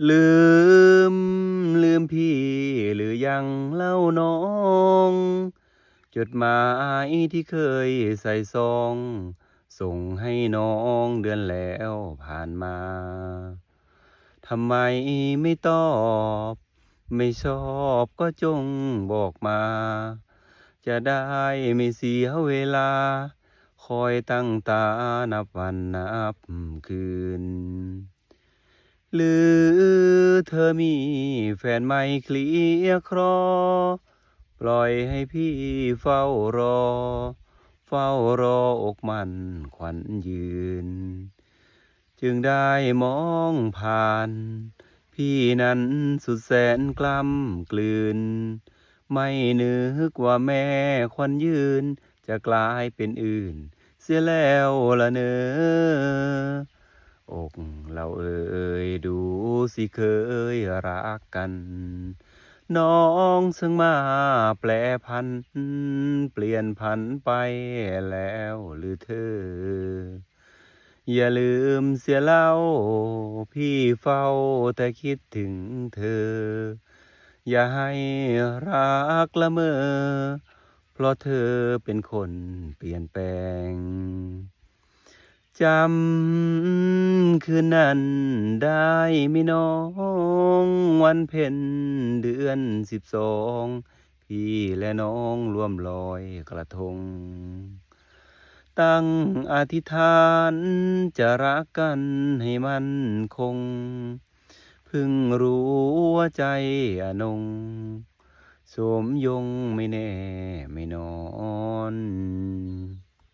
ลืมลืมพี่หรือยังเล่าน้องจดหมายที่เคยใส่ซองส่งให้น้องเดือนแล้วผ่านมาทำไมไม่ตอบไม่ชอบก็จงบอกมาจะได้ไม่เสียเวลาคอยตั้งตานับวันนับคืน หรือเธอมีแฟนใหม่เคลียร์ครอปล่อยให้พี่เฝ้ารอเฝ้ารออกมันขวัญยืนจึงได้มองผ่านพี่นั้นสุดแสนกล้ำกลืนไม่นึกว่าแม่ขวัญยืนจะกลายเป็นอื่นเสียแล้วละเนอ อกเราเอ่ยดูสิเคยรักกัน น้องซึ่งมาแปลพันเปลี่ยนพันไปแล้วหรือเธอ อย่าลืมเสียเล่าพี่เฝ้าแต่คิดถึงเธอ อย่าให้รักละเมอเพราะเธอเป็นคนเปลี่ยนแปลง จำคืนนั้นได้ไหมน้องวันเพ็ญเดือน12พี่และน้องร่วมลอยกระทงตั้งอธิษฐานจะรักกันให้มันคงเพิ่งรู้ว่าใจอนงสมยงไม่แน่ไม่นอน